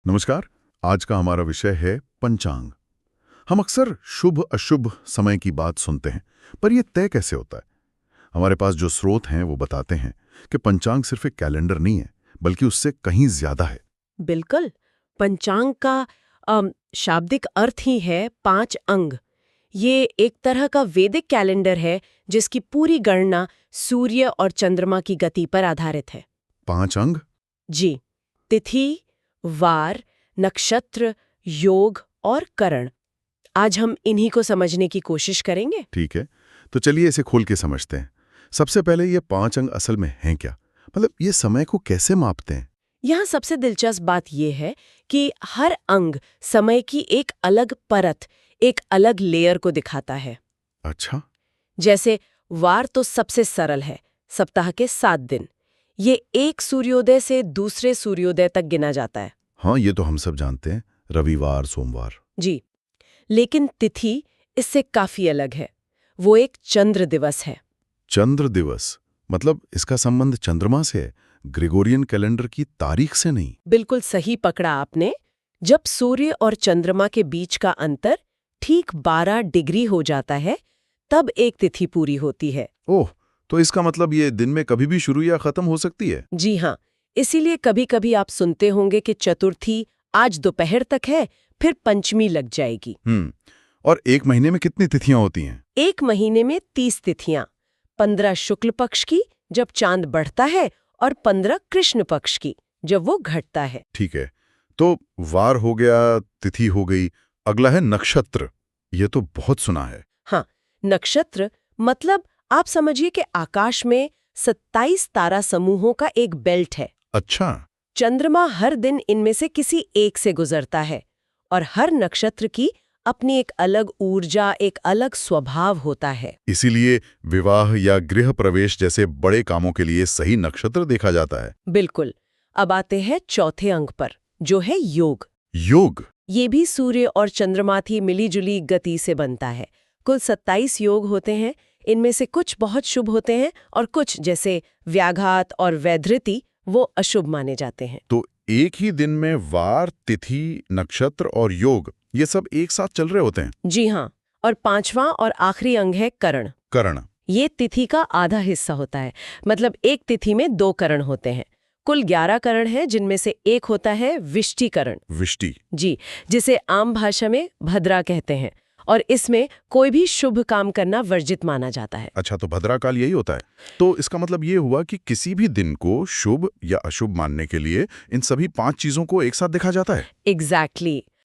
नमस्कार। आज का हमारा विषय है पंचांग। हम अक्सर शुभ अशुभ समय की बात सुनते हैं, पर यह तय कैसे होता है? हमारे पास जो स्रोत हैं वो बताते हैं कि पंचांग सिर्फ एक कैलेंडर नहीं है, बल्कि उससे कहीं ज्यादा है। बिल्कुल। पंचांग का शाब्दिक अर्थ ही है 5 अंग। ये एक तरह का वैदिक कैलेंडर है जिसकी पूरी गणना सूर्य और चंद्रमा की गति पर आधारित है। 5 अंग। जी, तिथि, वार, नक्षत्र, योग और करण। आज हम इन्हीं को समझने की कोशिश करेंगे। ठीक है, तो चलिए इसे खोल के समझते हैं। सबसे पहले ये 5 अंग असल में हैं क्या? मतलब ये समय को कैसे मापते हैं? यहाँ सबसे दिलचस्प बात यह है कि हर अंग समय की एक अलग परत, एक अलग लेयर को दिखाता है। अच्छा। जैसे वार तो सबसे सरल है, सप्ताह के 7 दिन। ये एक सूर्योदय से दूसरे सूर्योदय तक गिना जाता है। हाँ, ये तो हम सब जानते हैं, रविवार सोमवार। जी, लेकिन तिथि इससे काफी अलग है। वो एक चंद्र दिवस है। चंद्र दिवस मतलब इसका संबंध चंद्रमा से है, ग्रेगोरियन कैलेंडर की तारीख से नहीं। बिल्कुल सही पकड़ा आपने। जब सूर्य और चंद्रमा के बीच का अंतर ठीक 12 डिग्री हो जाता है, तब एक तिथि पूरी होती है। ओह, तो इसका मतलब ये दिन में कभी भी शुरू या खत्म हो सकती है? जी हाँ, इसीलिए कभी-कभी आप सुनते होंगे कि चतुर्थी आज दोपहर तक है, फिर पंचमी लग जाएगी। और एक महीने में कितनी तिथियां होती हैं? एक महीने में 30 तिथियां, 15 शुक्ल पक्ष की जब चांद बढ़ता है और 15 कृष्ण पक्ष की जब वो घटता है। ठीक है, तो वार हो गया, तिथि हो गई, अगला है नक्षत्र। ये तो बहुत सुना है। हाँ, नक्षत्र मतलब आप समझिए कि आकाश में 27 तारा समूहों का एक बेल्ट है। अच्छा। चंद्रमा हर दिन इनमें से किसी एक से गुजरता है और हर नक्षत्र की अपनी एक अलग ऊर्जा, एक अलग स्वभाव होता है। इसीलिए विवाह या गृह प्रवेश जैसे बड़े कामों के लिए सही नक्षत्र देखा जाता है। बिल्कुल। अब आते हैं चौथे अंक पर, जो है योग। योग। ये भी सूर्य और चंद्रमा की मिलीजुली गति से बनता है। कुल 27 योग होते हैं। इनमें से कुछ बहुत शुभ होते हैं और कुछ, जैसे व्याघात और वैधृति, वो अशुभ माने जाते हैं। तो एक ही दिन में वार, तिथि, नक्षत्र और योग ये सब एक साथ चल रहे होते हैं? जी हाँ। और पांचवां और आखिरी अंग है करण। कर्ण। ये तिथि का आधा हिस्सा होता है। मतलब एक तिथि में 2 करण होते हैं। कुल 11 करण हैं, जिनमें से एक होता है विष्टिकरण। विष्टि। जी, जिसे आम भाषा में भद्रा कहते हैं। और इसमें कोई भी शुभ काम करना वर्जित माना जाता है। अच्छा, तो भद्रा काल यही होता है। तो इसका मतलब ये हुआ कि किसी भी दिन को शुभ या अशुभ मानने के लिए इन सभी 5 चीजों को एक साथ देखा जाता है। एग्जैक्टली।